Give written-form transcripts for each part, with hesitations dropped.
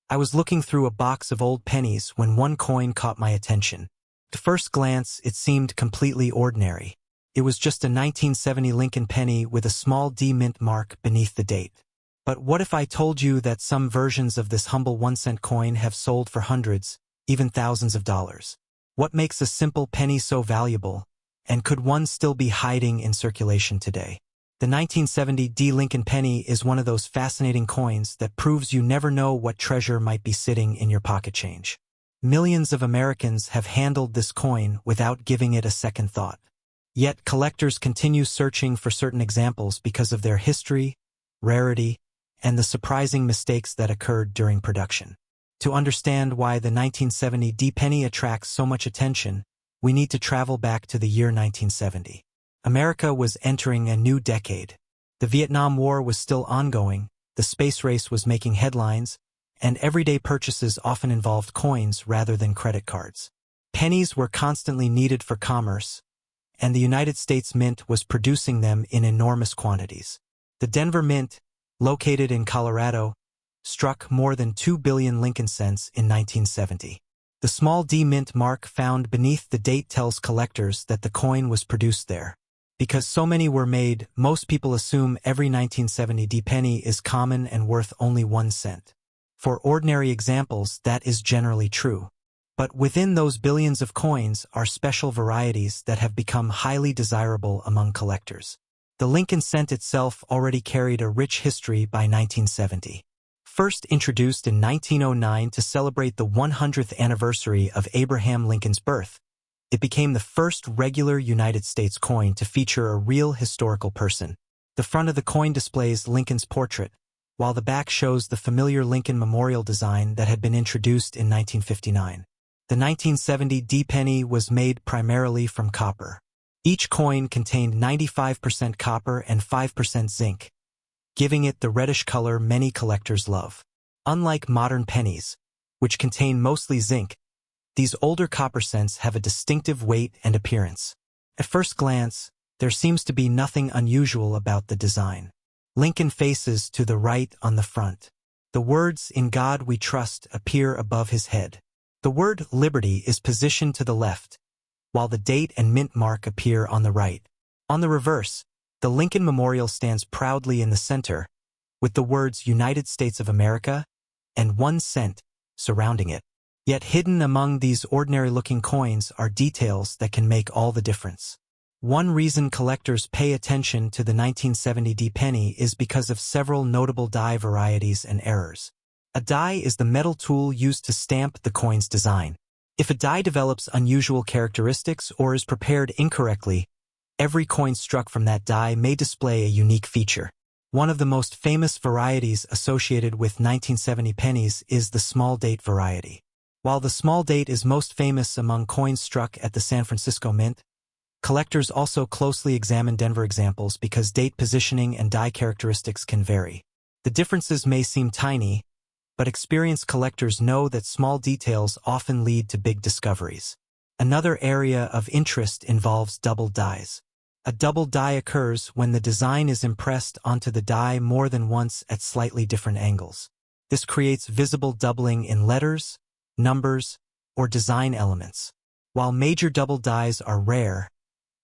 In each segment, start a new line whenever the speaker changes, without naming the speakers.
I was looking through a box of old pennies when one coin caught my attention. At first glance, it seemed completely ordinary. It was just a 1970 Lincoln penny with a small D mint mark beneath the date. But what if I told you that some versions of this humble 1-cent coin have sold for hundreds, even thousands of dollars? What makes a simple penny so valuable, and could one still be hiding in circulation today? The 1970 D Lincoln penny is one of those fascinating coins that proves you never know what treasure might be sitting in your pocket change. Millions of Americans have handled this coin without giving it a second thought. Yet collectors continue searching for certain examples because of their history, rarity, and the surprising mistakes that occurred during production. To understand why the 1970 D penny attracts so much attention, we need to travel back to the year 1970. America was entering a new decade. The Vietnam War was still ongoing, the space race was making headlines, and everyday purchases often involved coins rather than credit cards. Pennies were constantly needed for commerce, and the United States Mint was producing them in enormous quantities. The Denver Mint, located in Colorado, struck more than 2 billion Lincoln cents in 1970. The small D mint mark found beneath the date tells collectors that the coin was produced there. Because so many were made, most people assume every 1970 D penny is common and worth only 1 cent. For ordinary examples, that is generally true. But within those billions of coins are special varieties that have become highly desirable among collectors. The Lincoln cent itself already carried a rich history by 1970. First introduced in 1909 to celebrate the 100th anniversary of Abraham Lincoln's birth, it became the first regular United States coin to feature a real historical person. The front of the coin displays Lincoln's portrait, while the back shows the familiar Lincoln Memorial design that had been introduced in 1959. The 1970 D penny was made primarily from copper. Each coin contained 95% copper and 5% zinc, giving it the reddish color many collectors love. Unlike modern pennies, which contain mostly zinc, these older copper cents have a distinctive weight and appearance. At first glance, there seems to be nothing unusual about the design. Lincoln faces to the right on the front. The words "In God We Trust" appear above his head. The word "Liberty" is positioned to the left, while the date and mint mark appear on the right. On the reverse, the Lincoln Memorial stands proudly in the center, with the words "United States of America" and 1 cent surrounding it. Yet hidden among these ordinary-looking coins are details that can make all the difference. One reason collectors pay attention to the 1970 D penny is because of several notable die varieties and errors. A die is the metal tool used to stamp the coin's design. If a die develops unusual characteristics or is prepared incorrectly, every coin struck from that die may display a unique feature. One of the most famous varieties associated with 1970 pennies is the small date variety. While the small date is most famous among coins struck at the San Francisco Mint, collectors also closely examine Denver examples because date positioning and die characteristics can vary. The differences may seem tiny, but experienced collectors know that small details often lead to big discoveries. Another area of interest involves double dies. A double die occurs when the design is impressed onto the die more than once at slightly different angles. This creates visible doubling in letters, numbers, or design elements. While major double dies are rare,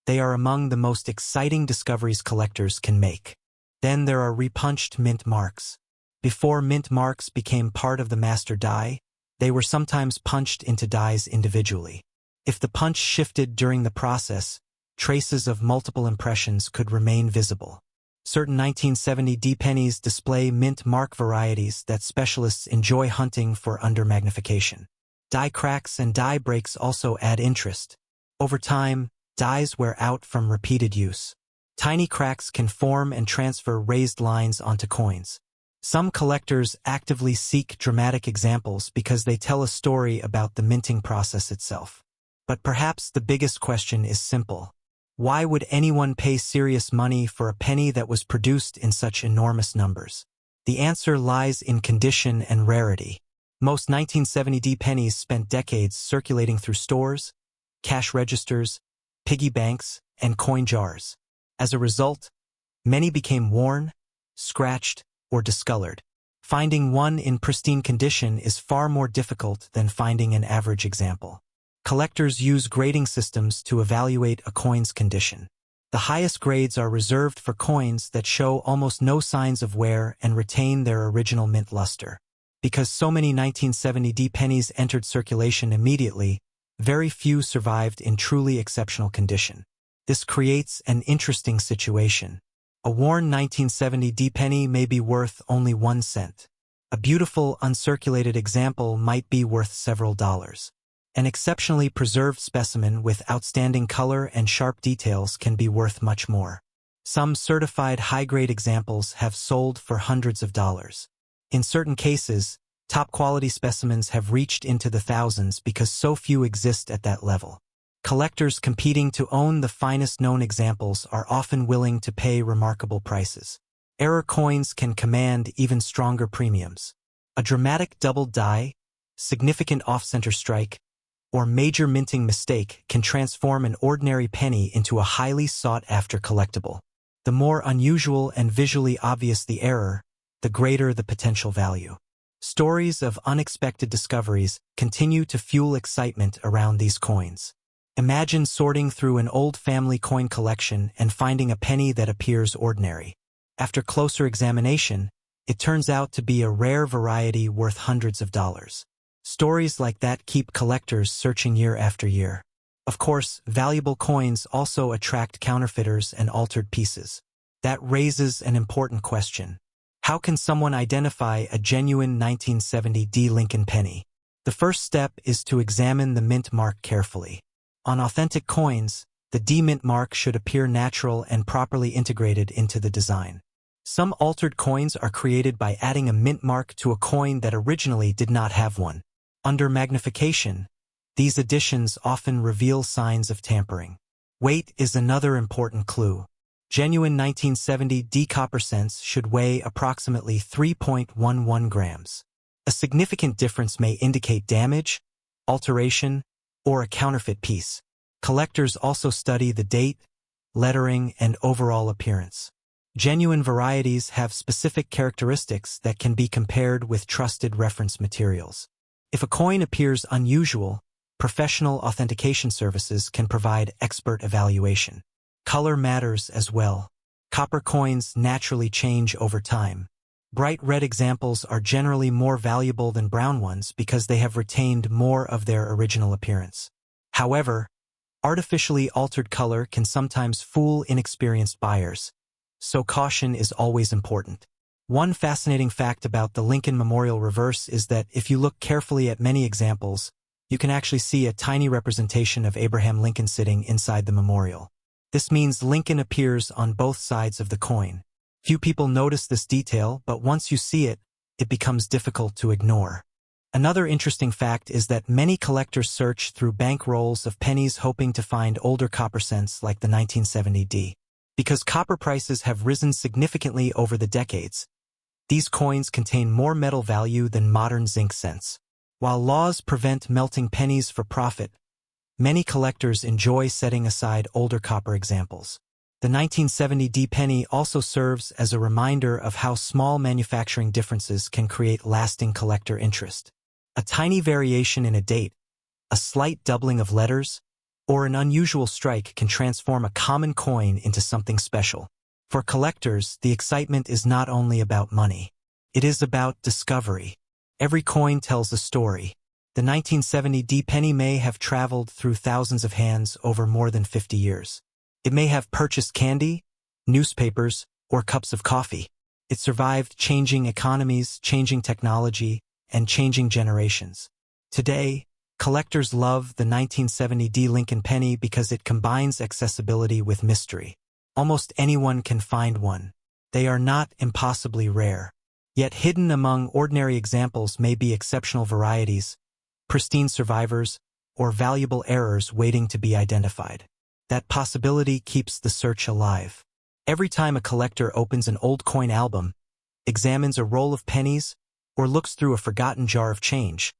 they are among the most exciting discoveries collectors can make. Then there are repunched mint marks. Before mint marks became part of the master die, they were sometimes punched into dies individually. If the punch shifted during the process, traces of multiple impressions could remain visible. Certain 1970 D pennies display mint mark varieties that specialists enjoy hunting for under magnification. Die cracks and die breaks also add interest. Over time, dies wear out from repeated use. Tiny cracks can form and transfer raised lines onto coins. Some collectors actively seek dramatic examples because they tell a story about the minting process itself. But perhaps the biggest question is simple. Why would anyone pay serious money for a penny that was produced in such enormous numbers? The answer lies in condition and rarity. Most 1970 D pennies spent decades circulating through stores, cash registers, piggy banks, and coin jars. As a result, many became worn, scratched, or discolored. Finding one in pristine condition is far more difficult than finding an average example. Collectors use grading systems to evaluate a coin's condition. The highest grades are reserved for coins that show almost no signs of wear and retain their original mint luster. Because so many 1970 pennies entered circulation immediately, very few survived in truly exceptional condition. This creates an interesting situation. A worn 1970 penny may be worth only 1 cent. A beautiful, uncirculated example might be worth several dollars. An exceptionally preserved specimen with outstanding color and sharp details can be worth much more. Some certified high-grade examples have sold for hundreds of dollars. In certain cases, top-quality specimens have reached into the thousands because so few exist at that level. Collectors competing to own the finest known examples are often willing to pay remarkable prices. Error coins can command even stronger premiums. A dramatic double die, significant off-center strike, or major minting mistake can transform an ordinary penny into a highly sought-after collectible. The more unusual and visually obvious the error, the greater the potential value. Stories of unexpected discoveries continue to fuel excitement around these coins. Imagine sorting through an old family coin collection and finding a penny that appears ordinary. After closer examination, it turns out to be a rare variety worth hundreds of dollars. Stories like that keep collectors searching year after year. Of course, valuable coins also attract counterfeiters and altered pieces. That raises an important question. How can someone identify a genuine 1970 Lincoln penny? The first step is to examine the mint mark carefully. On authentic coins, the D mint mark should appear natural and properly integrated into the design. Some altered coins are created by adding a mint mark to a coin that originally did not have one. Under magnification, these additions often reveal signs of tampering. Weight is another important clue. Genuine 1970 copper cents should weigh approximately 3.11 grams. A significant difference may indicate damage, alteration, or a counterfeit piece. Collectors also study the date, lettering, and overall appearance. Genuine varieties have specific characteristics that can be compared with trusted reference materials. If a coin appears unusual, professional authentication services can provide expert evaluation. Color matters as well. Copper coins naturally change over time. Bright red examples are generally more valuable than brown ones because they have retained more of their original appearance. However, artificially altered color can sometimes fool inexperienced buyers, so caution is always important. One fascinating fact about the Lincoln Memorial reverse is that if you look carefully at many examples, you can actually see a tiny representation of Abraham Lincoln sitting inside the memorial. This means Lincoln appears on both sides of the coin. Few people notice this detail, but once you see it, it becomes difficult to ignore. Another interesting fact is that many collectors search through bank rolls of pennies hoping to find older copper cents like the 1970 Because copper prices have risen significantly over the decades, these coins contain more metal value than modern zinc cents. While laws prevent melting pennies for profit, many collectors enjoy setting aside older copper examples. The 1970 penny also serves as a reminder of how small manufacturing differences can create lasting collector interest. A tiny variation in a date, a slight doubling of letters, or an unusual strike can transform a common coin into something special. For collectors, the excitement is not only about money. It is about discovery. Every coin tells a story. The 1970 penny may have traveled through thousands of hands over more than 50 years. It may have purchased candy, newspapers, or cups of coffee. It survived changing economies, changing technology, and changing generations. Today, collectors love the 1970 Lincoln penny because it combines accessibility with mystery. Almost anyone can find one. They are not impossibly rare. Yet hidden among ordinary examples may be exceptional varieties, pristine survivors, or valuable errors waiting to be identified. That possibility keeps the search alive. Every time a collector opens an old coin album, examines a roll of pennies, or looks through a forgotten jar of change,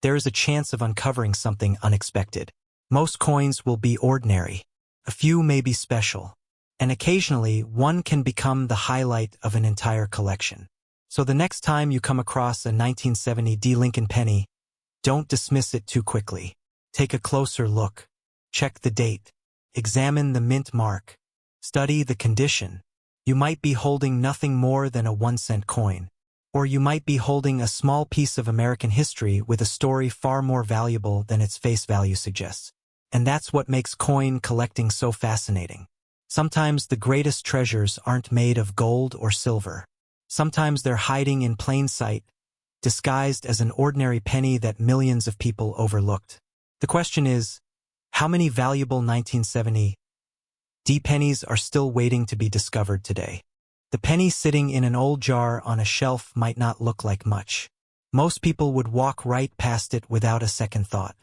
there is a chance of uncovering something unexpected. Most coins will be ordinary. A few may be special. And occasionally, one can become the highlight of an entire collection. So the next time you come across a 1970 D Lincoln penny, don't dismiss it too quickly. Take a closer look. Check the date. Examine the mint mark. Study the condition. You might be holding nothing more than a 1-cent coin. Or you might be holding a small piece of American history with a story far more valuable than its face value suggests. And that's what makes coin collecting so fascinating. Sometimes the greatest treasures aren't made of gold or silver. Sometimes they're hiding in plain sight, disguised as an ordinary penny that millions of people overlooked. The question is, how many valuable 1970 D pennies are still waiting to be discovered today? The penny sitting in an old jar on a shelf might not look like much. Most people would walk right past it without a second thought.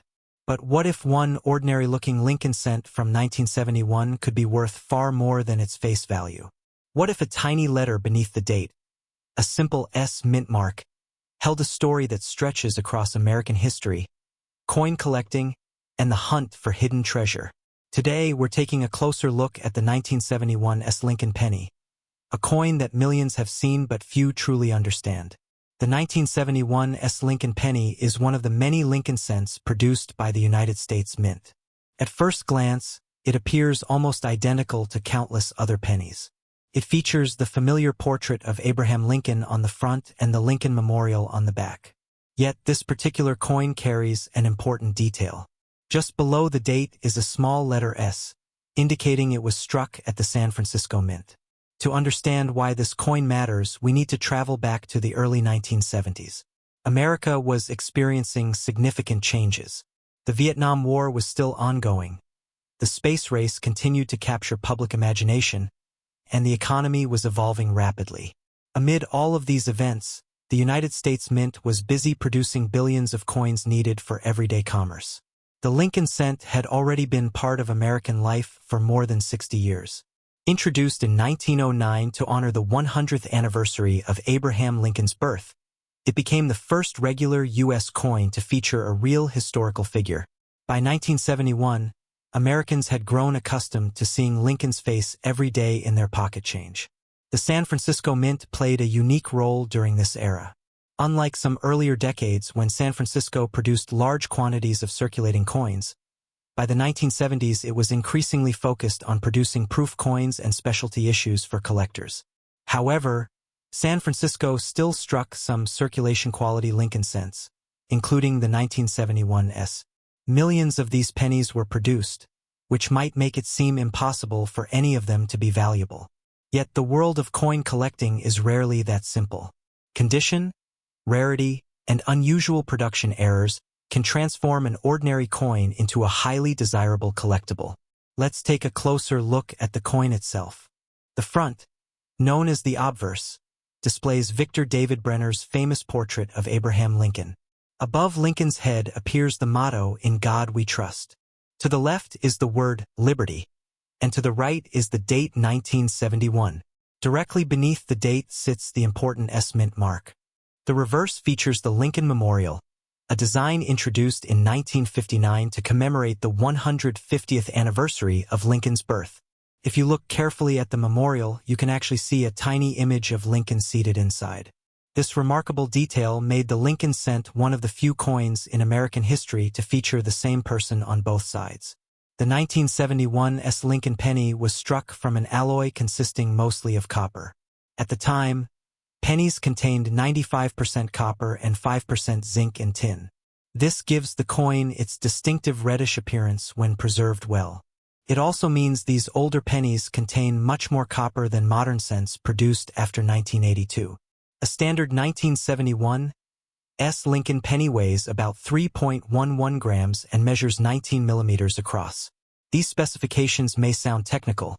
But what if one ordinary-looking Lincoln cent from 1971 could be worth far more than its face value? What if a tiny letter beneath the date, a simple S mint mark, held a story that stretches across American history, coin collecting, and the hunt for hidden treasure? Today, we're taking a closer look at the 1971 S Lincoln penny, a coin that millions have seen but few truly understand. The 1971 S Lincoln penny is one of the many Lincoln cents produced by the United States Mint. At first glance, it appears almost identical to countless other pennies. It features the familiar portrait of Abraham Lincoln on the front and the Lincoln Memorial on the back. Yet this particular coin carries an important detail. Just below the date is a small letter S, indicating it was struck at the San Francisco Mint. To understand why this coin matters, we need to travel back to the early 1970s. America was experiencing significant changes. The Vietnam War was still ongoing. The space race continued to capture public imagination, and the economy was evolving rapidly. Amid all of these events, the United States Mint was busy producing billions of coins needed for everyday commerce. The Lincoln cent had already been part of American life for more than 60 years. Introduced in 1909 to honor the 100th anniversary of Abraham Lincoln's birth, it became the first regular U.S. coin to feature a real historical figure. By 1971, Americans had grown accustomed to seeing Lincoln's face every day in their pocket change. The San Francisco Mint played a unique role during this era. Unlike some earlier decades when San Francisco produced large quantities of circulating coins, by the 1970s it was increasingly focused on producing proof coins and specialty issues for collectors. However, San Francisco still struck some circulation-quality Lincoln cents, including the 1971 S. Millions of these pennies were produced, which might make it seem impossible for any of them to be valuable. Yet the world of coin collecting is rarely that simple. Condition, rarity, and unusual production errors can transform an ordinary coin into a highly desirable collectible. Let's take a closer look at the coin itself. The front, known as the obverse, displays Victor David Brenner's famous portrait of Abraham Lincoln. Above Lincoln's head appears the motto, "In God We Trust." To the left is the word liberty, and to the right is the date 1971. Directly beneath the date sits the important S mint mark. The reverse features the Lincoln Memorial, a design introduced in 1959 to commemorate the 150th anniversary of Lincoln's birth. If you look carefully at the memorial, you can actually see a tiny image of Lincoln seated inside. This remarkable detail made the Lincoln cent one of the few coins in American history to feature the same person on both sides. The 1971 S Lincoln penny was struck from an alloy consisting mostly of copper. At the time, pennies contained 95% copper and 5% zinc and tin. This gives the coin its distinctive reddish appearance when preserved well. It also means these older pennies contain much more copper than modern cents produced after 1982. A standard 1971 S Lincoln penny weighs about 3.11 grams and measures 19 millimeters across. These specifications may sound technical,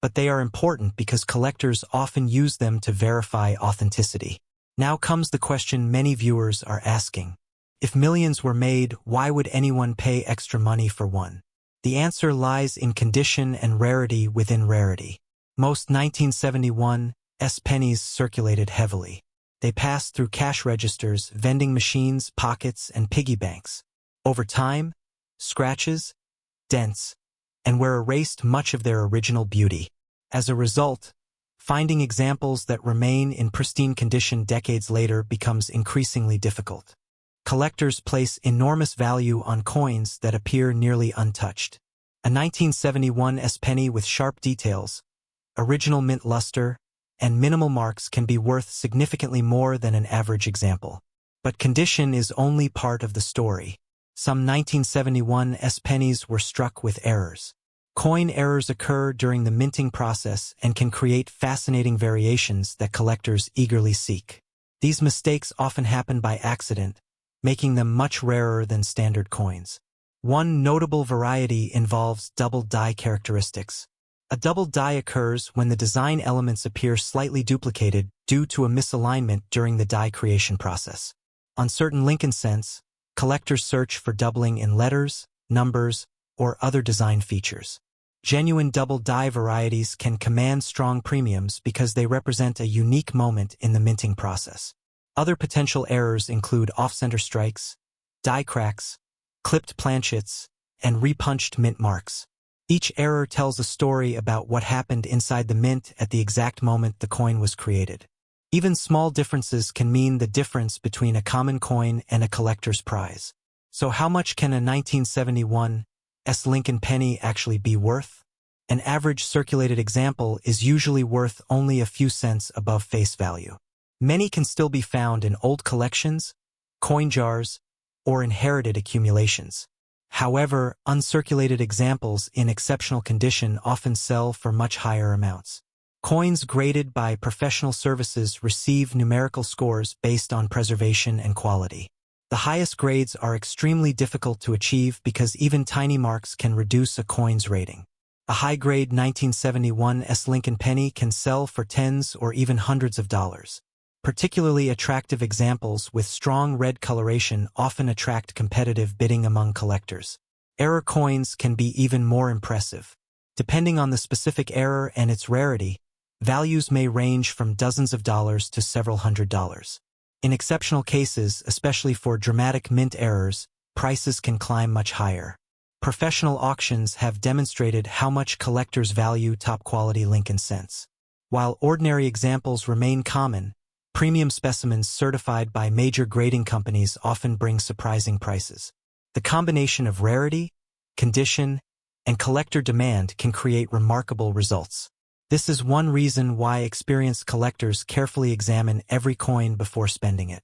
but they are important because collectors often use them to verify authenticity. Now comes the question many viewers are asking. If millions were made, why would anyone pay extra money for one? The answer lies in condition and rarity within rarity. Most 1971 S pennies circulated heavily. They passed through cash registers, vending machines, pockets, and piggy banks. Over time, scratches, dents, and were erased much of their original beauty. As a result, Finding examples that remain in pristine condition decades later becomes increasingly difficult. Collectors place enormous value on coins that appear nearly untouched. A 1971 penny with sharp details, original mint luster, and minimal marks can be worth significantly more than an average example. But condition is only part of the story. Some 1971 pennies were struck with errors. Coin errors occur during the minting process and can create fascinating variations that collectors eagerly seek. These mistakes often happen by accident, making them much rarer than standard coins. One notable variety involves double die characteristics. A double die occurs when the design elements appear slightly duplicated due to a misalignment during the die creation process. On certain Lincoln cents, collectors search for doubling in letters, numbers, or other design features. Genuine double die varieties can command strong premiums because they represent a unique moment in the minting process. Other potential errors include off-center strikes, die cracks, clipped planchets, and repunched mint marks. Each error tells a story about what happened inside the mint at the exact moment the coin was created. Even small differences can mean the difference between a common coin and a collector's prize. So how much can a 1971 Lincoln penny actually be worth? An average circulated example is usually worth only a few cents above face value. Many can still be found in old collections, coin jars, or inherited accumulations. However, uncirculated examples in exceptional condition often sell for much higher amounts. Coins graded by professional services receive numerical scores based on preservation and quality. The highest grades are extremely difficult to achieve because even tiny marks can reduce a coin's rating. A high-grade 1971 Lincoln penny can sell for tens or even hundreds of dollars. Particularly attractive examples with strong red coloration often attract competitive bidding among collectors. Error coins can be even more impressive. Depending on the specific error and its rarity, values may range from dozens of dollars to several $100s. In exceptional cases, especially for dramatic mint errors, prices can climb much higher. Professional auctions have demonstrated how much collectors value top-quality Lincoln cents. While ordinary examples remain common, premium specimens certified by major grading companies often bring surprising prices. The combination of rarity, condition, and collector demand can create remarkable results. This is one reason why experienced collectors carefully examine every coin before spending it.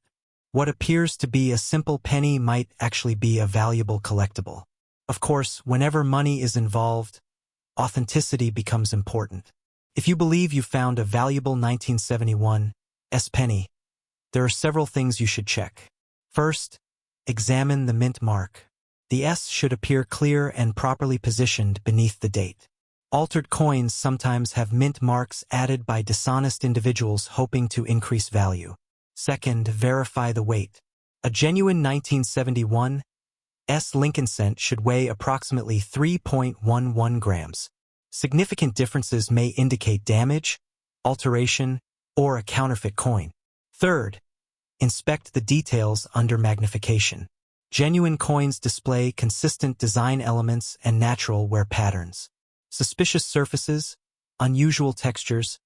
What appears to be a simple penny might actually be a valuable collectible. Of course, whenever money is involved, authenticity becomes important. If you believe you found a valuable 1971 penny, there are several things you should check. First, examine the mint mark. The S should appear clear and properly positioned beneath the date. Altered coins sometimes have mint marks added by dishonest individuals hoping to increase value. Second, verify the weight. A genuine 1971 Lincoln cent should weigh approximately 3.11 grams. Significant differences may indicate damage, alteration, or a counterfeit coin. Third, inspect the details under magnification. Genuine coins display consistent design elements and natural wear patterns. Suspicious surfaces, unusual textures,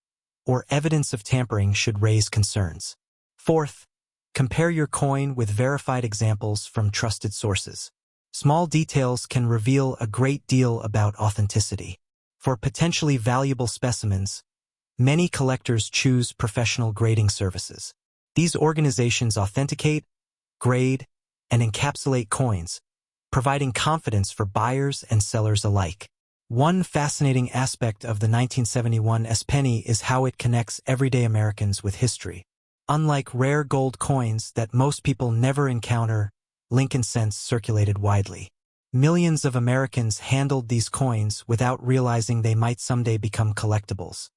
or evidence of tampering should raise concerns. Fourth, compare your coin with verified examples from trusted sources. Small details can reveal a great deal about authenticity. For potentially valuable specimens, many collectors choose professional grading services. These organizations authenticate, grade, and encapsulate coins, providing confidence for buyers and sellers alike. One fascinating aspect of the 1971 penny is how it connects everyday Americans with history. Unlike rare gold coins that most people never encounter, Lincoln cents circulated widely. Millions of Americans handled these coins without realizing they might someday become collectibles.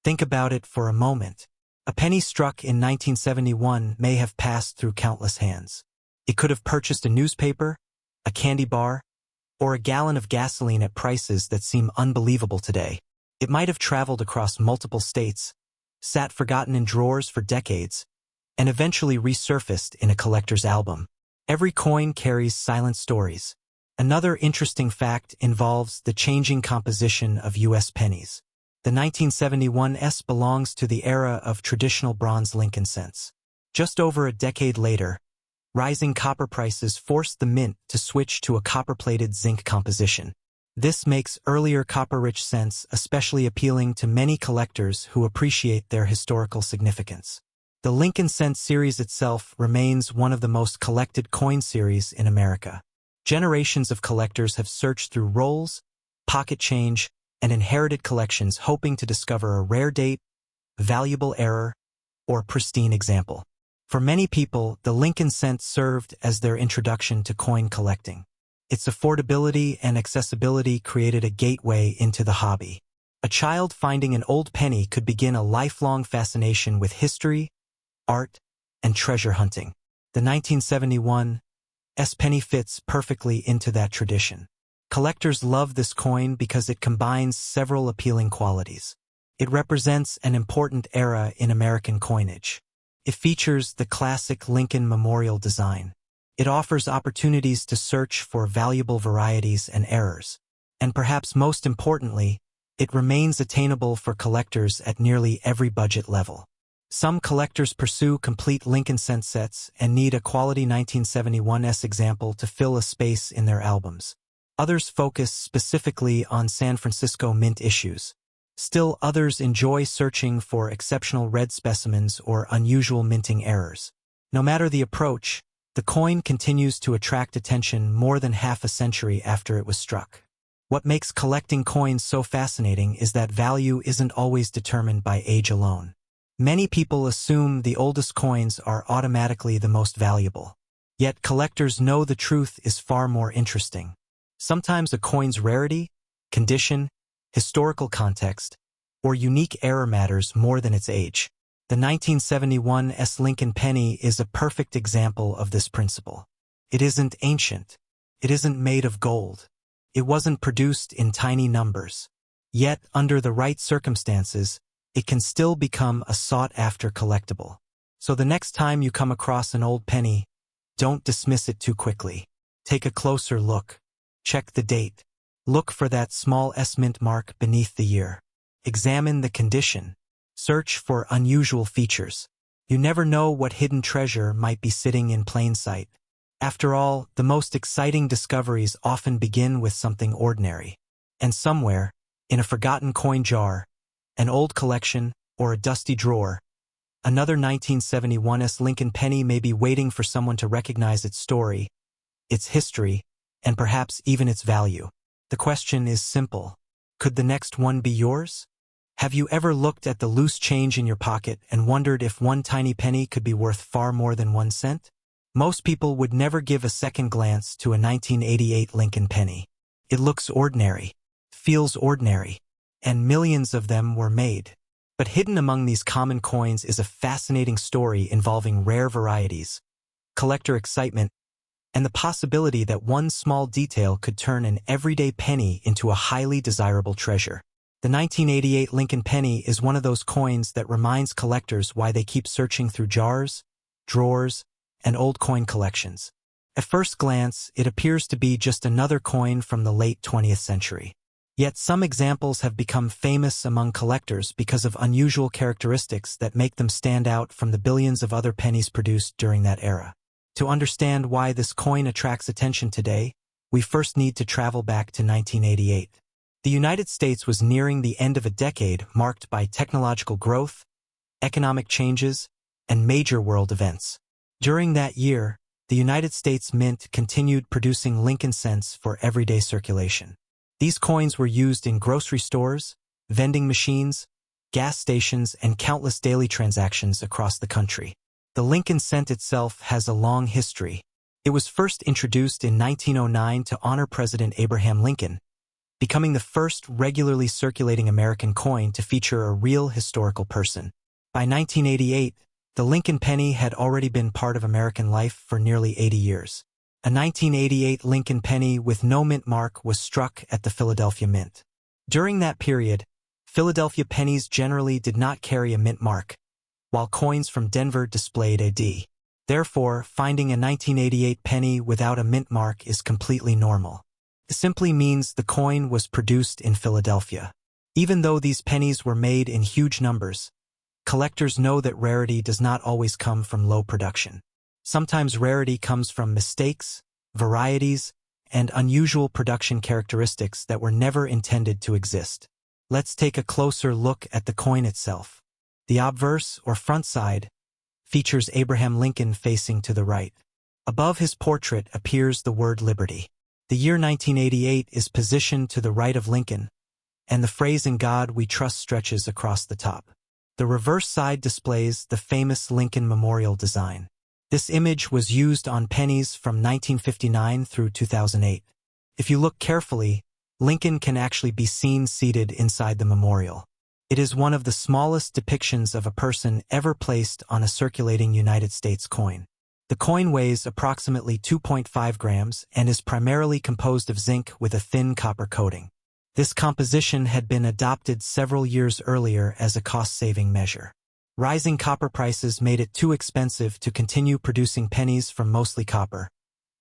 Think about it for a moment. A penny struck in 1971 may have passed through countless hands. It could have purchased a newspaper, a candy bar, or a gallon of gasoline at prices that seem unbelievable today. It might have traveled across multiple states, sat forgotten in drawers for decades, and eventually resurfaced in a collector's album. Every coin carries silent stories. Another interesting fact involves the changing composition of U.S. pennies. The 1971 S belongs to the era of traditional bronze Lincoln cents. Just over a decade later, rising copper prices forced the mint to switch to a copper-plated zinc composition. This makes earlier copper-rich cents especially appealing to many collectors who appreciate their historical significance. The Lincoln cent series itself remains one of the most collected coin series in America. Generations of collectors have searched through rolls, pocket change, and inherited collections hoping to discover a rare date, valuable error, or pristine example. For many people, the Lincoln cent served as their introduction to coin collecting. Its affordability and accessibility created a gateway into the hobby. A child finding an old penny could begin a lifelong fascination with history, art, and treasure hunting. The 1971 S penny fits perfectly into that tradition. Collectors love this coin because it combines several appealing qualities. It represents an important era in American coinage. It features the classic Lincoln memorial design. It offers opportunities to search for valuable varieties and errors. And perhaps most importantly, it remains attainable for collectors at nearly every budget level. Some collectors pursue complete Lincoln cent sets and need a quality 1971 S example to fill a space in their albums. Others focus specifically on San Francisco mint issues. Still others enjoy searching for exceptional red specimens or unusual minting errors. No matter the approach, the coin continues to attract attention more than half a century after it was struck. What makes collecting coins so fascinating is that value isn't always determined by age alone. Many people assume the oldest coins are automatically the most valuable. Yet collectors know the truth is far more interesting. Sometimes a coin's rarity, condition, historical context, or unique error matters more than its age. The 1971 S Lincoln penny is a perfect example of this principle. It isn't ancient. It isn't made of gold. It wasn't produced in tiny numbers. Yet, under the right circumstances, it can still become a sought-after collectible. So the next time you come across an old penny, don't dismiss it too quickly. Take a closer look. Check the date. Look for that small S mint mark beneath the year. Examine the condition. Search for unusual features. You never know what hidden treasure might be sitting in plain sight. After all, the most exciting discoveries often begin with something ordinary. And somewhere, in a forgotten coin jar, an old collection, or a dusty drawer, another 1971 S Lincoln penny may be waiting for someone to recognize its story, its history, and perhaps even its value. The question is simple. Could the next one be yours? Have you ever looked at the loose change in your pocket and wondered if one tiny penny could be worth far more than 1 cent? Most people would never give a second glance to a 1988 Lincoln penny. It looks ordinary, feels ordinary, and millions of them were made. But hidden among these common coins is a fascinating story involving rare varieties, collector excitement, and the possibility that one small detail could turn an everyday penny into a highly desirable treasure. The 1988 Lincoln penny is one of those coins that reminds collectors why they keep searching through jars, drawers, and old coin collections. At first glance, it appears to be just another coin from the late 20th century. Yet some examples have become famous among collectors because of unusual characteristics that make them stand out from the billions of other pennies produced during that era. To understand why this coin attracts attention today, we first need to travel back to 1988. The United States was nearing the end of a decade marked by technological growth, economic changes, and major world events. During that year, the United States Mint continued producing Lincoln cents for everyday circulation. These coins were used in grocery stores, vending machines, gas stations, and countless daily transactions across the country. The Lincoln cent itself has a long history. It was first introduced in 1909 to honor President Abraham Lincoln, becoming the first regularly circulating American coin to feature a real historical person. By 1988, the Lincoln penny had already been part of American life for nearly 80 years. A 1988 Lincoln penny with no mint mark was struck at the Philadelphia Mint. During that period, Philadelphia pennies generally did not carry a mint mark, while coins from Denver displayed a D. Therefore, finding a 1988 penny without a mint mark is completely normal. It simply means the coin was produced in Philadelphia. Even though these pennies were made in huge numbers, collectors know that rarity does not always come from low production. Sometimes rarity comes from mistakes, varieties, and unusual production characteristics that were never intended to exist. Let's take a closer look at the coin itself. The obverse, or front side, features Abraham Lincoln facing to the right. Above his portrait appears the word Liberty. The year 1988 is positioned to the right of Lincoln, and the phrase "In God We Trust" stretches across the top. The reverse side displays the famous Lincoln Memorial design. This image was used on pennies from 1959 through 2008. If you look carefully, Lincoln can actually be seen seated inside the memorial. It is one of the smallest depictions of a person ever placed on a circulating United States coin. The coin weighs approximately 2.5 grams and is primarily composed of zinc with a thin copper coating. This composition had been adopted several years earlier as a cost-saving measure. Rising copper prices made it too expensive to continue producing pennies from mostly copper,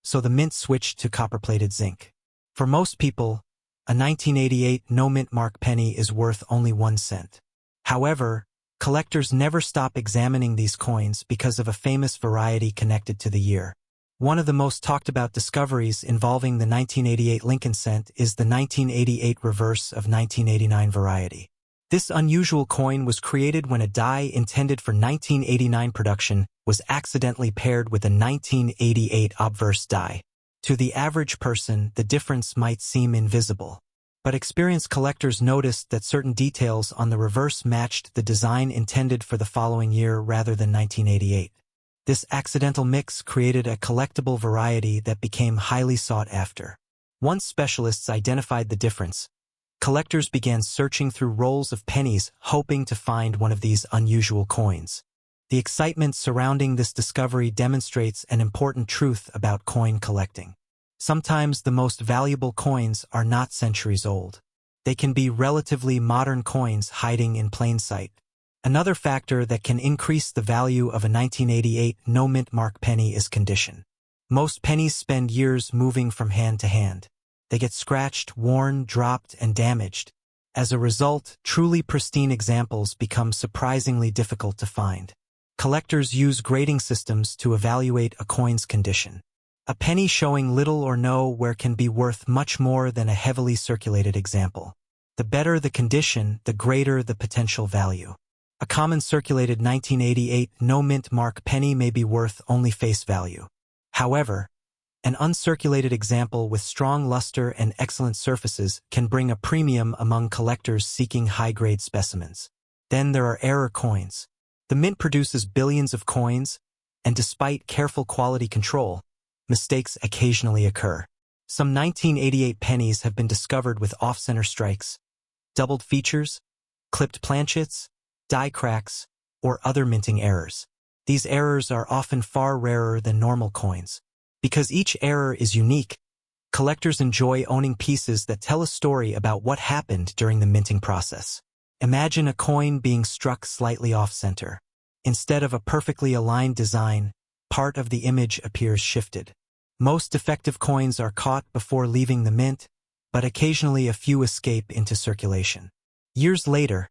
so the mint switched to copper-plated zinc. For most people, a 1988 no-mint mark penny is worth only 1 cent. However, collectors never stop examining these coins because of a famous variety connected to the year. One of the most talked about discoveries involving the 1988 Lincoln cent is the 1988 reverse of 1989 variety. This unusual coin was created when a die intended for 1989 production was accidentally paired with a 1988 obverse die. To the average person, the difference might seem invisible, but experienced collectors noticed that certain details on the reverse matched the design intended for the following year rather than 1988. This accidental mix created a collectible variety that became highly sought after. Once specialists identified the difference, collectors began searching through rolls of pennies hoping to find one of these unusual coins. The excitement surrounding this discovery demonstrates an important truth about coin collecting. Sometimes the most valuable coins are not centuries old. They can be relatively modern coins hiding in plain sight. Another factor that can increase the value of a 1988 no-mint mark penny is condition. Most pennies spend years moving from hand to hand. They get scratched, worn, dropped, and damaged. As a result, truly pristine examples become surprisingly difficult to find. Collectors use grading systems to evaluate a coin's condition. A penny showing little or no wear can be worth much more than a heavily circulated example. The better the condition, the greater the potential value. A common circulated 1988 no-mint mark penny may be worth only face value. However, an uncirculated example with strong luster and excellent surfaces can bring a premium among collectors seeking high-grade specimens. Then there are error coins. The mint produces billions of coins, and despite careful quality control, mistakes occasionally occur. Some 1988 pennies have been discovered with off-center strikes, doubled features, clipped planchets, die cracks, or other minting errors. These errors are often far rarer than normal coins. Because each error is unique, collectors enjoy owning pieces that tell a story about what happened during the minting process. Imagine a coin being struck slightly off-center. Instead of a perfectly aligned design, part of the image appears shifted. Most defective coins are caught before leaving the mint, but occasionally a few escape into circulation. Years later,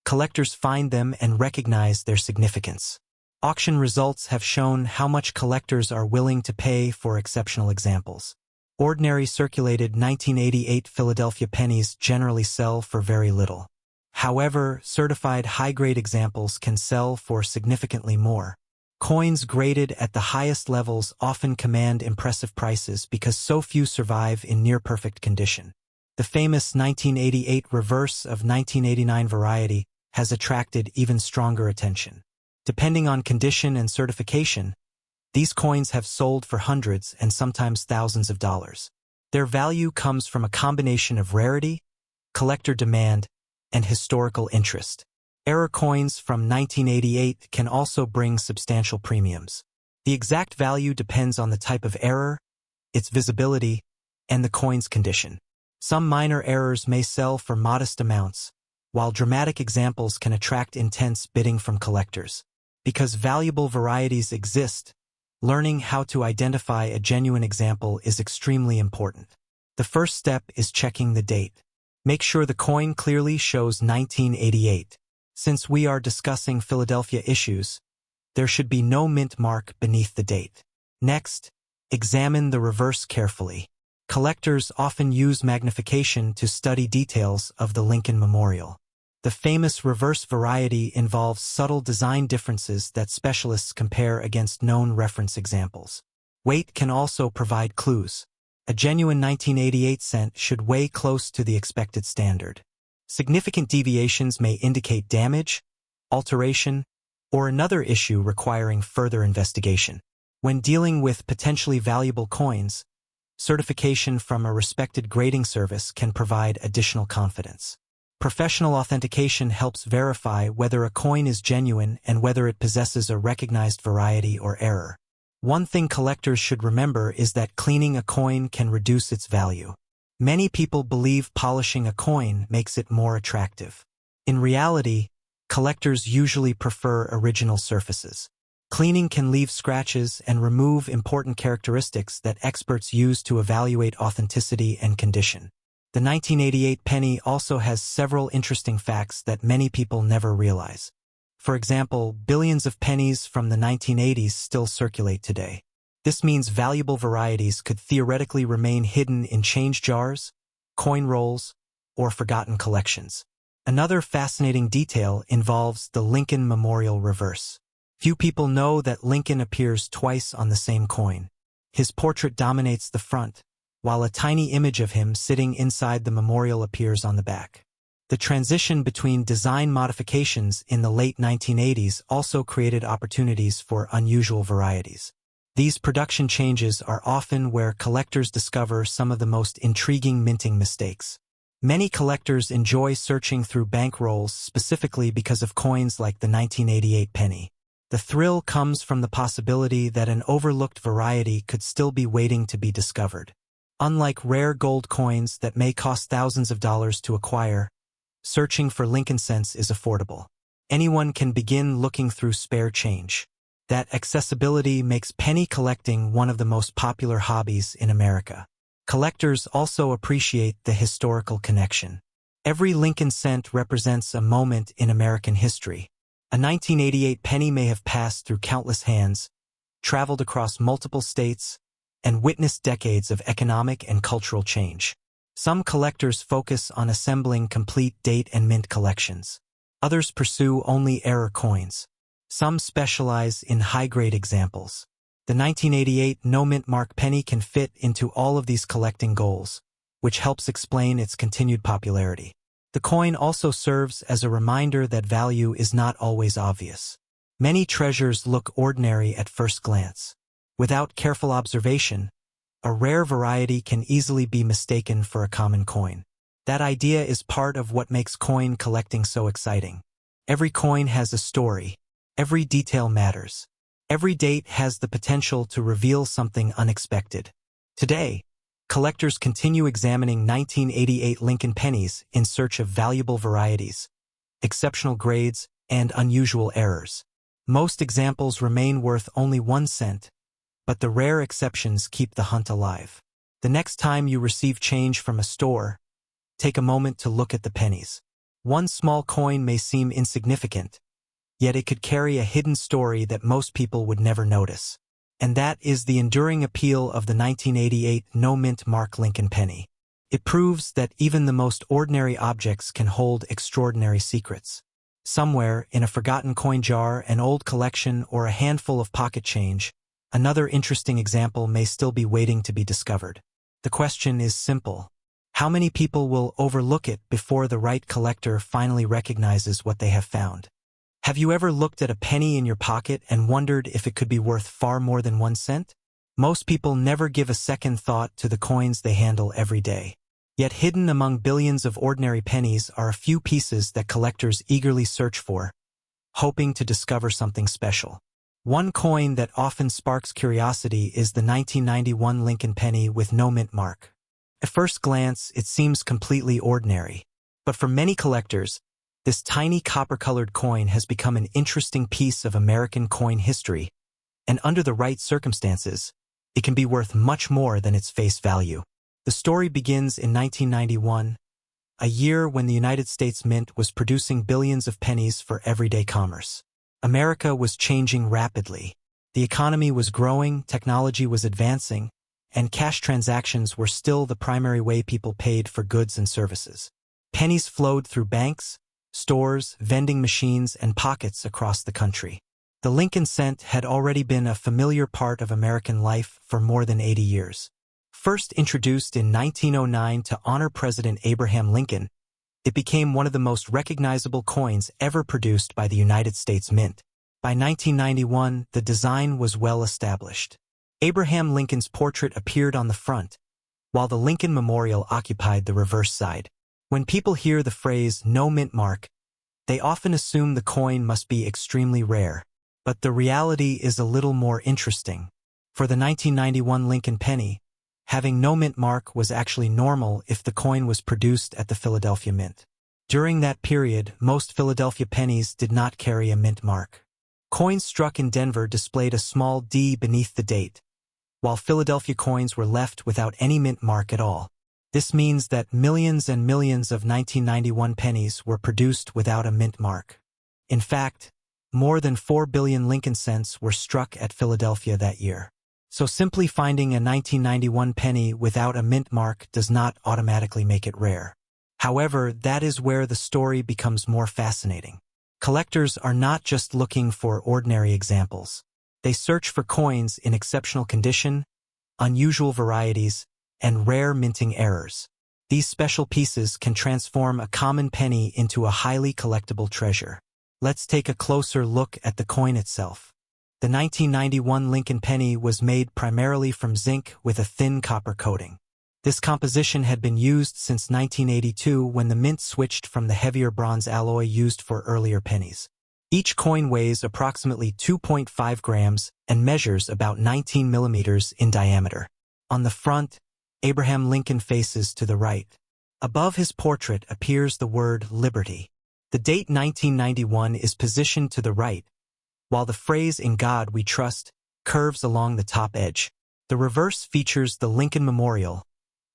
collectors find them and recognize their significance. Auction results have shown how much collectors are willing to pay for exceptional examples. Ordinary circulated 1988 Philadelphia pennies generally sell for very little. However, certified high-grade examples can sell for significantly more. Coins graded at the highest levels often command impressive prices because so few survive in near-perfect condition. The famous 1988 reverse of 1989 variety has attracted even stronger attention. Depending on condition and certification, these coins have sold for hundreds and sometimes thousands of dollars. Their value comes from a combination of rarity, collector demand, and historical interest. Error coins from 1988 can also bring substantial premiums. The exact value depends on the type of error, its visibility, and the coin's condition. Some minor errors may sell for modest amounts, while dramatic examples can attract intense bidding from collectors. Because valuable varieties exist, learning how to identify a genuine example is extremely important. The first step is checking the date. Make sure the coin clearly shows 1988. Since we are discussing Philadelphia issues, there should be no mint mark beneath the date. Next, examine the reverse carefully. Collectors often use magnification to study details of the Lincoln Memorial. The famous reverse variety involves subtle design differences that specialists compare against known reference examples. Weight can also provide clues. A genuine 1988 cent should weigh close to the expected standard. Significant deviations may indicate damage, alteration, or another issue requiring further investigation. When dealing with potentially valuable coins, certification from a respected grading service can provide additional confidence. Professional authentication helps verify whether a coin is genuine and whether it possesses a recognized variety or error. One thing collectors should remember is that cleaning a coin can reduce its value. Many people believe polishing a coin makes it more attractive. In reality, collectors usually prefer original surfaces. Cleaning can leave scratches and remove important characteristics that experts use to evaluate authenticity and condition. The 1988 penny also has several interesting facts that many people never realize. For example, billions of pennies from the 1980s still circulate today. This means valuable varieties could theoretically remain hidden in change jars, coin rolls, or forgotten collections. Another fascinating detail involves the Lincoln Memorial reverse. Few people know that Lincoln appears twice on the same coin. His portrait dominates the front, while a tiny image of him sitting inside the memorial appears on the back. The transition between design modifications in the late 1980s also created opportunities for unusual varieties. These production changes are often where collectors discover some of the most intriguing minting mistakes. Many collectors enjoy searching through bank rolls specifically because of coins like the 1988 penny. The thrill comes from the possibility that an overlooked variety could still be waiting to be discovered. Unlike rare gold coins that may cost thousands of dollars to acquire, searching for Lincoln cents is affordable. Anyone can begin looking through spare change. That accessibility makes penny collecting one of the most popular hobbies in America. Collectors also appreciate the historical connection. Every Lincoln cent represents a moment in American history. A 1988 penny may have passed through countless hands, traveled across multiple states, and witnessed decades of economic and cultural change. Some collectors focus on assembling complete date and mint collections. Others pursue only error coins. Some specialize in high-grade examples. The 1988 no-mint mark penny can fit into all of these collecting goals, which helps explain its continued popularity. The coin also serves as a reminder that value is not always obvious. Many treasures look ordinary at first glance. Without careful observation, a rare variety can easily be mistaken for a common coin. That idea is part of what makes coin collecting so exciting. Every coin has a story. Every detail matters. Every date has the potential to reveal something unexpected. Today, collectors continue examining 1988 Lincoln pennies in search of valuable varieties, exceptional grades, and unusual errors. Most examples remain worth only 1 cent, but the rare exceptions keep the hunt alive. The next time you receive change from a store, take a moment to look at the pennies. One small coin may seem insignificant, yet it could carry a hidden story that most people would never notice. And that is the enduring appeal of the 1988 no-mint mark Lincoln penny. It proves that even the most ordinary objects can hold extraordinary secrets. Somewhere, in a forgotten coin jar, an old collection, or a handful of pocket change, another interesting example may still be waiting to be discovered. The question is simple. How many people will overlook it before the right collector finally recognizes what they have found? Have you ever looked at a penny in your pocket and wondered if it could be worth far more than 1 cent? Most people never give a second thought to the coins they handle every day. Yet hidden among billions of ordinary pennies are a few pieces that collectors eagerly search for, hoping to discover something special. One coin that often sparks curiosity is the 1991 Lincoln penny with no mint mark. At first glance, it seems completely ordinary. But for many collectors, this tiny copper-colored coin has become an interesting piece of American coin history, and under the right circumstances, it can be worth much more than its face value. The story begins in 1991. a year when the United States Mint was producing billions of pennies for everyday commerce. America was changing rapidly. The economy was growing, technology was advancing, and cash transactions were still the primary way people paid for goods and services. Pennies flowed through banks, stores, vending machines, and pockets across the country. The Lincoln cent had already been a familiar part of American life for more than 80 years. First introduced in 1909 to honor President Abraham Lincoln, it became one of the most recognizable coins ever produced by the United States Mint. By 1991, the design was well established. Abraham Lincoln's portrait appeared on the front, while the Lincoln Memorial occupied the reverse side. When people hear the phrase "no mint mark," they often assume the coin must be extremely rare. But the reality is a little more interesting. For the 1991 Lincoln penny, having no mint mark was actually normal if the coin was produced at the Philadelphia Mint. During that period, most Philadelphia pennies did not carry a mint mark. Coins struck in Denver displayed a small D beneath the date, while Philadelphia coins were left without any mint mark at all. This means that millions and millions of 1991 pennies were produced without a mint mark. In fact, more than 4 billion Lincoln cents were struck at Philadelphia that year. So simply finding a 1991 penny without a mint mark does not automatically make it rare. However, that is where the story becomes more fascinating. Collectors are not just looking for ordinary examples. They search for coins in exceptional condition, unusual varieties, and rare minting errors. These special pieces can transform a common penny into a highly collectible treasure. Let's take a closer look at the coin itself. The 1991 Lincoln penny was made primarily from zinc with a thin copper coating. This composition had been used since 1982 when the mint switched from the heavier bronze alloy used for earlier pennies. Each coin weighs approximately 2.5 grams and measures about 19 millimeters in diameter. On the front, Abraham Lincoln faces to the right. Above his portrait appears the word Liberty. The date 1991 is positioned to the right, while the phrase "In God We Trust" curves along the top edge. The reverse features the Lincoln Memorial,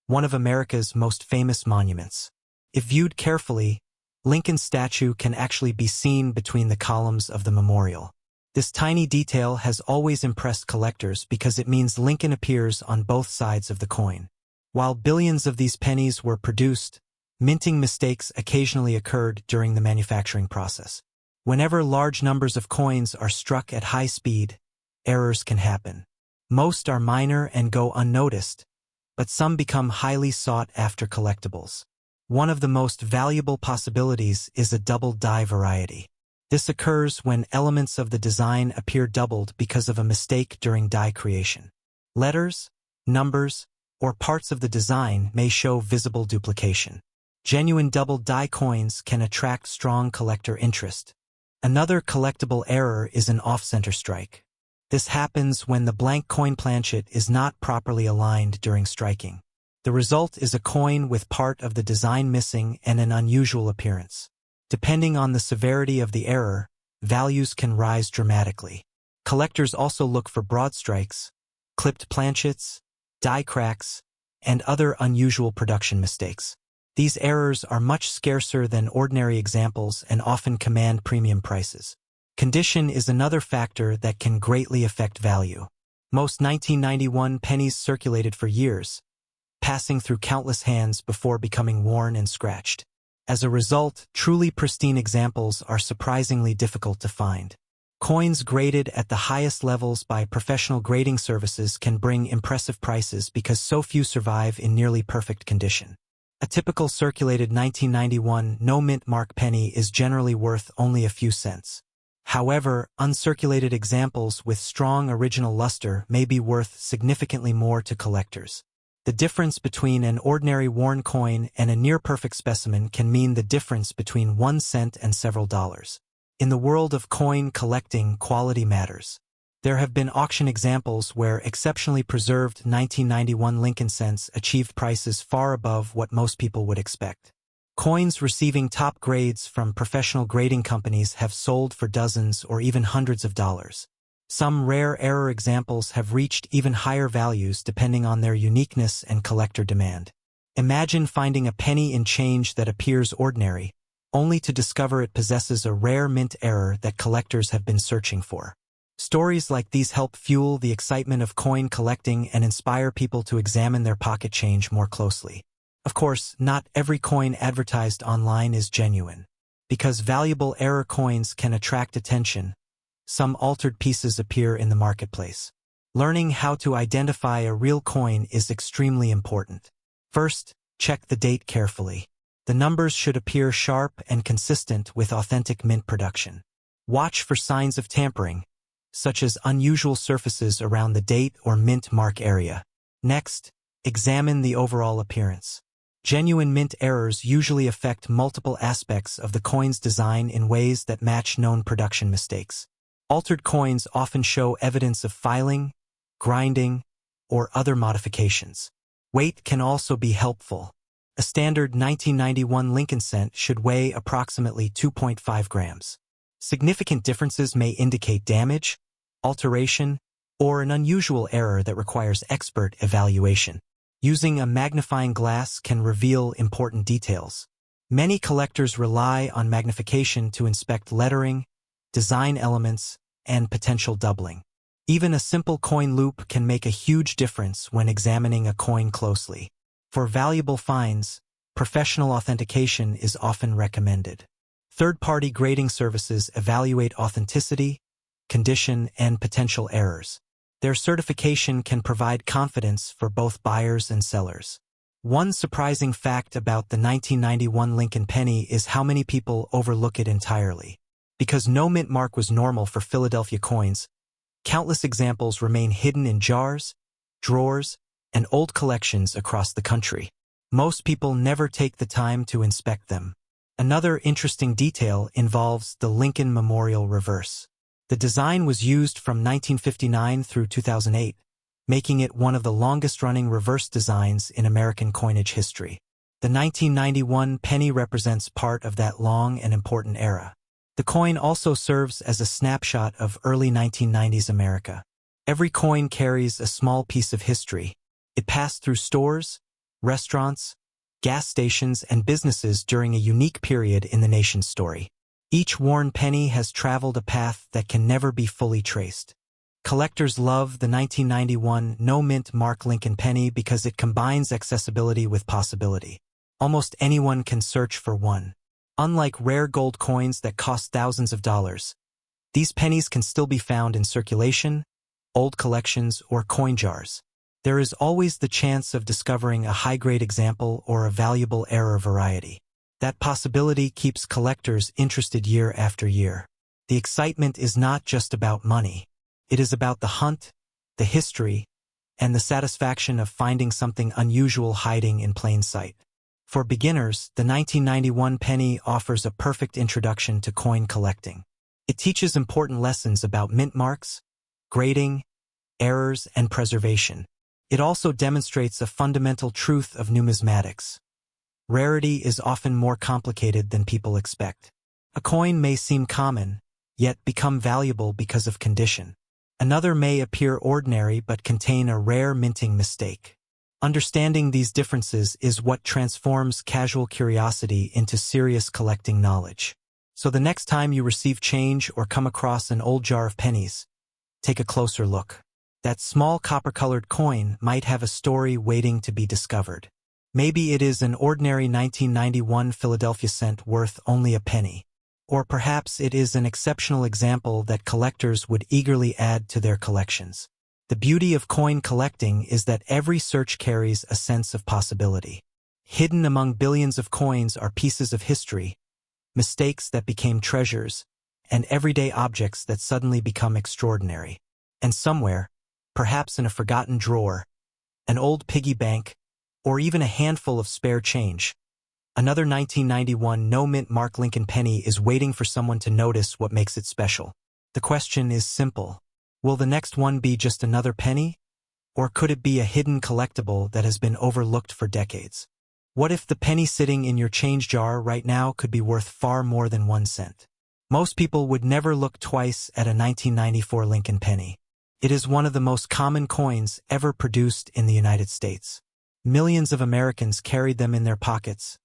one of America's most famous monuments. If viewed carefully, Lincoln's statue can actually be seen between the columns of the memorial. This tiny detail has always impressed collectors because it means Lincoln appears on both sides of the coin. While billions of these pennies were produced, minting mistakes occasionally occurred during the manufacturing process. Whenever large numbers of coins are struck at high speed, errors can happen. Most are minor and go unnoticed, but some become highly sought-after collectibles. One of the most valuable possibilities is a double die variety. This occurs when elements of the design appear doubled because of a mistake during die creation. Letters, numbers, or parts of the design may show visible duplication. Genuine double die coins can attract strong collector interest. Another collectible error is an off-center strike. This happens when the blank coin planchet is not properly aligned during striking. The result is a coin with part of the design missing and an unusual appearance. Depending on the severity of the error, values can rise dramatically. Collectors also look for broad strikes, clipped planchets, die cracks, and other unusual production mistakes. These errors are much scarcer than ordinary examples and often command premium prices. Condition is another factor that can greatly affect value. Most 1991 pennies circulated for years, passing through countless hands before becoming worn and scratched. As a result, truly pristine examples are surprisingly difficult to find. Coins graded at the highest levels by professional grading services can bring impressive prices because so few survive in nearly perfect condition. A typical circulated 1991 no-mint mark penny is generally worth only a few cents. However, uncirculated examples with strong original luster may be worth significantly more to collectors. The difference between an ordinary worn coin and a near-perfect specimen can mean the difference between 1 cent and several dollars. In the world of coin collecting, quality matters. There have been auction examples where exceptionally preserved 1991 Lincoln cents achieved prices far above what most people would expect. Coins receiving top grades from professional grading companies have sold for dozens or even hundreds of dollars. Some rare error examples have reached even higher values depending on their uniqueness and collector demand. Imagine finding a penny in change that appears ordinary, only to discover it possesses a rare mint error that collectors have been searching for. Stories like these help fuel the excitement of coin collecting and inspire people to examine their pocket change more closely. Of course, not every coin advertised online is genuine. Because valuable error coins can attract attention, some altered pieces appear in the marketplace. Learning how to identify a real coin is extremely important. First, check the date carefully. The numbers should appear sharp and consistent with authentic mint production. Watch for signs of tampering, such as unusual surfaces around the date or mint mark area. Next, examine the overall appearance. Genuine mint errors usually affect multiple aspects of the coin's design in ways that match known production mistakes. Altered coins often show evidence of filing, grinding, or other modifications. Weight can also be helpful. A standard 1991 Lincoln cent should weigh approximately 2.5 grams. Significant differences may indicate damage, alteration, or an unusual error that requires expert evaluation. Using a magnifying glass can reveal important details. Many collectors rely on magnification to inspect lettering, design elements, and potential doubling. Even a simple coin loop can make a huge difference when examining a coin closely. For valuable finds, professional authentication is often recommended. Third-party grading services evaluate authenticity, condition, and potential errors. Their certification can provide confidence for both buyers and sellers. One surprising fact about the 1991 Lincoln penny is how many people overlook it entirely. Because no mint mark was normal for Philadelphia coins, countless examples remain hidden in jars, drawers, and old collections across the country. Most people never take the time to inspect them. Another interesting detail involves the Lincoln Memorial reverse. The design was used from 1959 through 2008, making it one of the longest-running reverse designs in American coinage history. The 1991 penny represents part of that long and important era. The coin also serves as a snapshot of early 1990s America. Every coin carries a small piece of history. It passed through stores, restaurants, gas stations, and businesses during a unique period in the nation's story. Each worn penny has traveled a path that can never be fully traced. Collectors love the 1991 no-mint mark Lincoln penny because it combines accessibility with possibility. Almost anyone can search for one. Unlike rare gold coins that cost thousands of dollars, these pennies can still be found in circulation, old collections, or coin jars. There is always the chance of discovering a high-grade example or a valuable error variety. That possibility keeps collectors interested year after year. The excitement is not just about money. It is about the hunt, the history, and the satisfaction of finding something unusual hiding in plain sight. For beginners, the 1991 penny offers a perfect introduction to coin collecting. It teaches important lessons about mint marks, grading, errors, and preservation. It also demonstrates a fundamental truth of numismatics. Rarity is often more complicated than people expect. A coin may seem common, yet become valuable because of condition. Another may appear ordinary but contain a rare minting mistake. Understanding these differences is what transforms casual curiosity into serious collecting knowledge. So the next time you receive change or come across an old jar of pennies, take a closer look. That small copper-colored coin might have a story waiting to be discovered. Maybe it is an ordinary 1991 Philadelphia cent worth only a penny. Or perhaps it is an exceptional example that collectors would eagerly add to their collections. The beauty of coin collecting is that every search carries a sense of possibility. Hidden among billions of coins are pieces of history, mistakes that became treasures, and everyday objects that suddenly become extraordinary. And somewhere, perhaps in a forgotten drawer, an old piggy bank, or even a handful of spare change, another 1991 no-mint mark Lincoln penny is waiting for someone to notice what makes it special. The question is simple. Will the next one be just another penny? Or could it be a hidden collectible that has been overlooked for decades? What if the penny sitting in your change jar right now could be worth far more than 1 cent? Most people would never look twice at a 1994 Lincoln penny. It is one of the most common coins ever produced in the United States. Millions of Americans carried them in their pockets,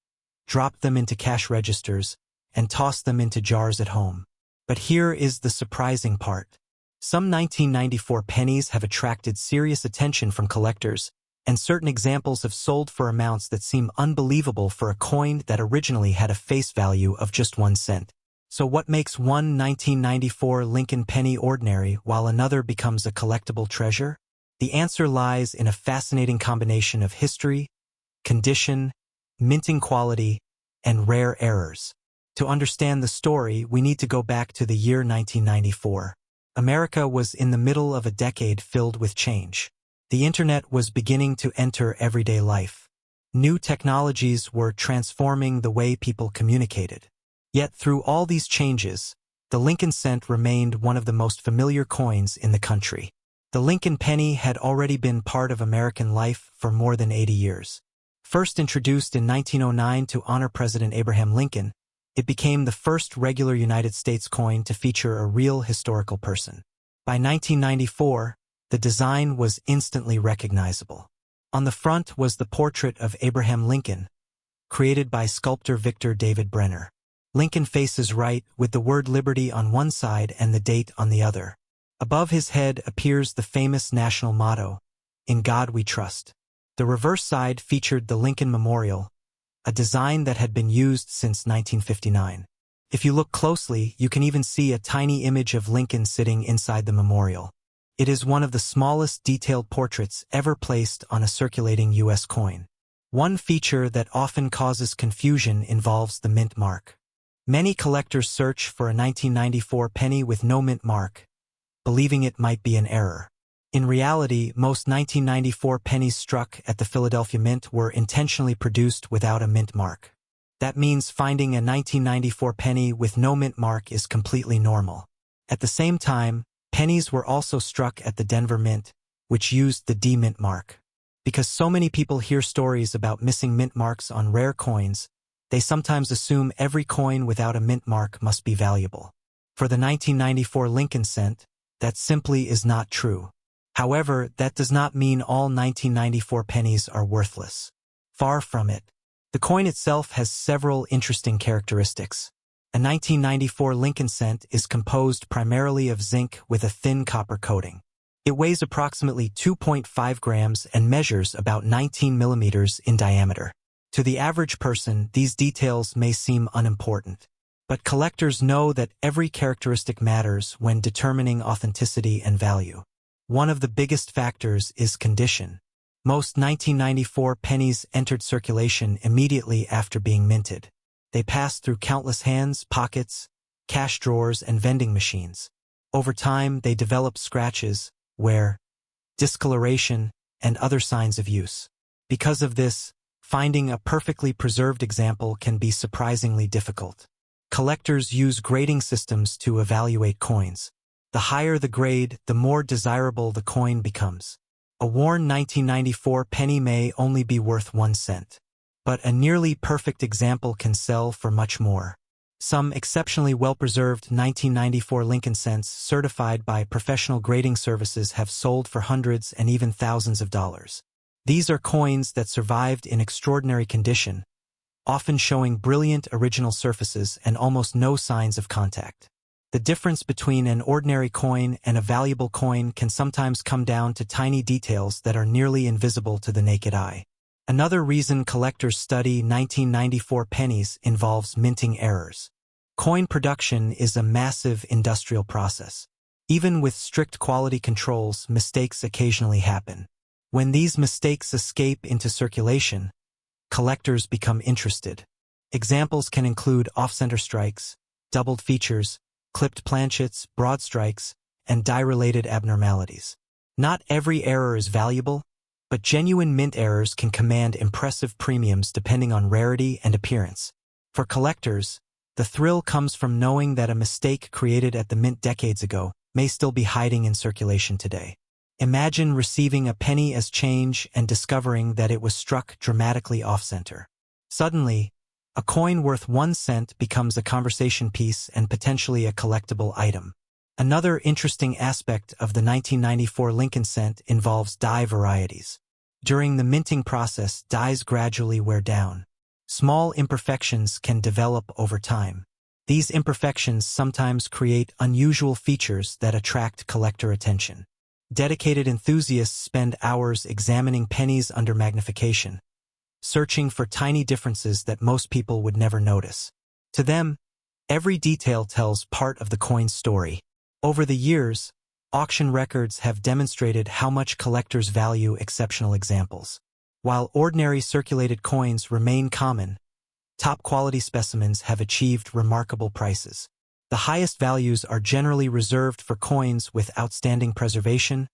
dropped them into cash registers, and tossed them into jars at home. But here is the surprising part. Some 1994 pennies have attracted serious attention from collectors, and certain examples have sold for amounts that seem unbelievable for a coin that originally had a face value of just 1 cent. So what makes one 1994 Lincoln penny ordinary while another becomes a collectible treasure? The answer lies in a fascinating combination of history, condition, minting quality, and rare errors. To understand the story, we need to go back to the year 1994. America was in the middle of a decade filled with change. The internet was beginning to enter everyday life. New technologies were transforming the way people communicated. Yet through all these changes, the Lincoln cent remained one of the most familiar coins in the country. The Lincoln penny had already been part of American life for more than 80 years. First introduced in 1909 to honor President Abraham Lincoln, it became the first regular United States coin to feature a real historical person. By 1994, the design was instantly recognizable. On the front was the portrait of Abraham Lincoln, created by sculptor Victor David Brenner. Lincoln faces right, with the word liberty on one side and the date on the other. Above his head appears the famous national motto, "In God We Trust." The reverse side featured the Lincoln Memorial, a design that had been used since 1959. If you look closely, you can even see a tiny image of Lincoln sitting inside the memorial. It is one of the smallest detailed portraits ever placed on a circulating U.S. coin. One feature that often causes confusion involves the mint mark. Many collectors search for a 1994 penny with no mint mark, believing it might be an error. In reality, most 1994 pennies struck at the Philadelphia Mint were intentionally produced without a mint mark. That means finding a 1994 penny with no mint mark is completely normal. At the same time, pennies were also struck at the Denver Mint, which used the D-mint mark. Because so many people hear stories about missing mint marks on rare coins, they sometimes assume every coin without a mint mark must be valuable. For the 1994 Lincoln cent, that simply is not true. However, that does not mean all 1994 pennies are worthless. Far from it. The coin itself has several interesting characteristics. A 1994 Lincoln cent is composed primarily of zinc with a thin copper coating. It weighs approximately 2.5 grams and measures about 19 millimeters in diameter. To the average person, these details may seem unimportant. But collectors know that every characteristic matters when determining authenticity and value. One of the biggest factors is condition. Most 1994 pennies entered circulation immediately after being minted. They passed through countless hands, pockets, cash drawers, and vending machines. Over time, they developed scratches, wear, discoloration, and other signs of use. Because of this, finding a perfectly preserved example can be surprisingly difficult. Collectors use grading systems to evaluate coins. The higher the grade, the more desirable the coin becomes. A worn 1994 penny may only be worth 1 cent. But a nearly perfect example can sell for much more. Some exceptionally well-preserved 1994 Lincoln cents certified by professional grading services have sold for hundreds and even thousands of dollars. These are coins that survived in extraordinary condition, often showing brilliant original surfaces and almost no signs of contact. The difference between an ordinary coin and a valuable coin can sometimes come down to tiny details that are nearly invisible to the naked eye. Another reason collectors study 1994 pennies involves minting errors. Coin production is a massive industrial process. Even with strict quality controls, mistakes occasionally happen. When these mistakes escape into circulation, collectors become interested. Examples can include off-center strikes, doubled features, clipped planchets, broad strikes, and die-related abnormalities. Not every error is valuable, but genuine mint errors can command impressive premiums depending on rarity and appearance. For collectors, the thrill comes from knowing that a mistake created at the mint decades ago may still be hiding in circulation today. Imagine receiving a penny as change and discovering that it was struck dramatically off-center. Suddenly, a coin worth 1 cent becomes a conversation piece and potentially a collectible item. Another interesting aspect of the 1994 Lincoln cent involves die varieties. During the minting process, dies gradually wear down. Small imperfections can develop over time. These imperfections sometimes create unusual features that attract collector attention. Dedicated enthusiasts spend hours examining pennies under magnification, searching for tiny differences that most people would never notice. To them, every detail tells part of the coin's story. Over the years, auction records have demonstrated how much collectors value exceptional examples. While ordinary circulated coins remain common, top-quality specimens have achieved remarkable prices. The highest values are generally reserved for coins with outstanding preservation,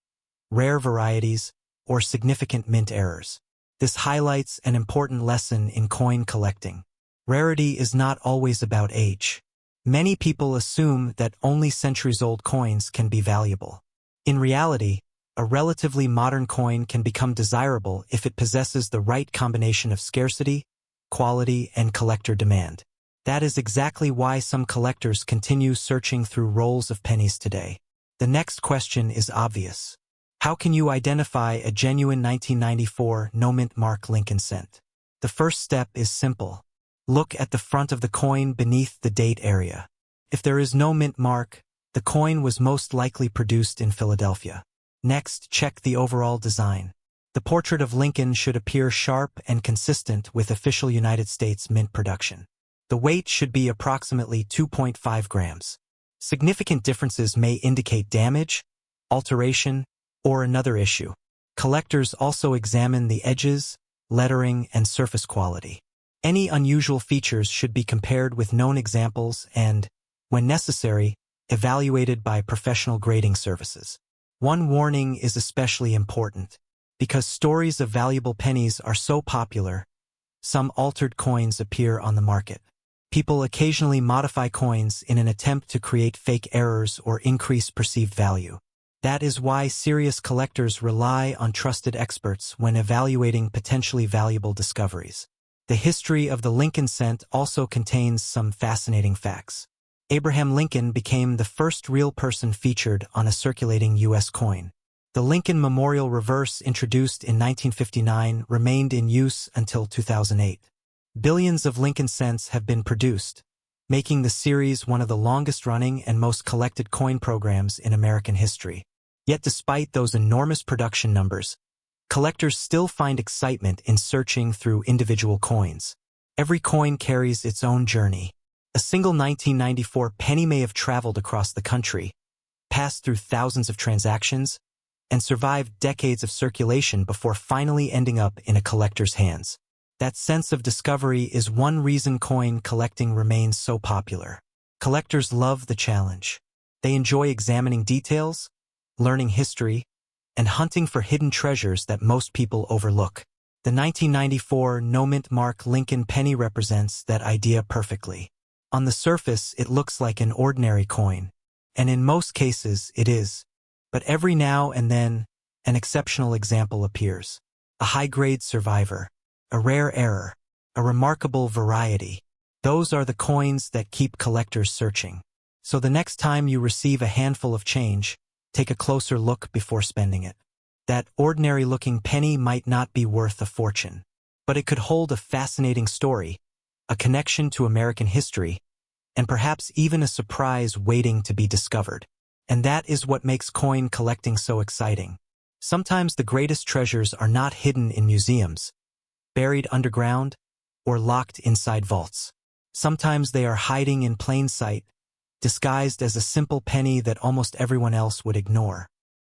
rare varieties, or significant mint errors. This highlights an important lesson in coin collecting. Rarity is not always about age. Many people assume that only centuries-old coins can be valuable. In reality, a relatively modern coin can become desirable if it possesses the right combination of scarcity, quality, and collector demand. That is exactly why some collectors continue searching through rolls of pennies today. The next question is obvious. How can you identify a genuine 1994 no-mint mark Lincoln cent? The first step is simple. Look at the front of the coin beneath the date area. If there is no mint mark, the coin was most likely produced in Philadelphia. Next, check the overall design. The portrait of Lincoln should appear sharp and consistent with official United States mint production. The weight should be approximately 2.5 grams. Significant differences may indicate damage, alteration, or another issue. Collectors also examine the edges, lettering, and surface quality. Any unusual features should be compared with known examples and, when necessary, evaluated by professional grading services. One warning is especially important. Because stories of valuable pennies are so popular, some altered coins appear on the market. People occasionally modify coins in an attempt to create fake errors or increase perceived value. That is why serious collectors rely on trusted experts when evaluating potentially valuable discoveries. The history of the Lincoln cent also contains some fascinating facts. Abraham Lincoln became the first real person featured on a circulating U.S. coin. The Lincoln Memorial reverse, introduced in 1959, remained in use until 2008. Billions of Lincoln cents have been produced, making the series one of the longest-running and most collected coin programs in American history. Yet despite those enormous production numbers, collectors still find excitement in searching through individual coins. Every coin carries its own journey. A single 1994 penny may have traveled across the country, passed through thousands of transactions, and survived decades of circulation before finally ending up in a collector's hands. That sense of discovery is one reason coin collecting remains so popular. Collectors love the challenge. They enjoy examining details, learning history, and hunting for hidden treasures that most people overlook. The 1994 no-mint mark Lincoln penny represents that idea perfectly. On the surface, it looks like an ordinary coin, and in most cases it is. But every now and then, an exceptional example appears. A high-grade survivor, a rare error, a remarkable variety. Those are the coins that keep collectors searching. So the next time you receive a handful of change, take a closer look before spending it. That ordinary-looking penny might not be worth a fortune, but it could hold a fascinating story, a connection to American history, and perhaps even a surprise waiting to be discovered. And that is what makes coin collecting so exciting. Sometimes the greatest treasures are not hidden in museums, buried underground, or locked inside vaults. Sometimes they are hiding in plain sight, disguised as a simple penny that almost everyone else would ignore.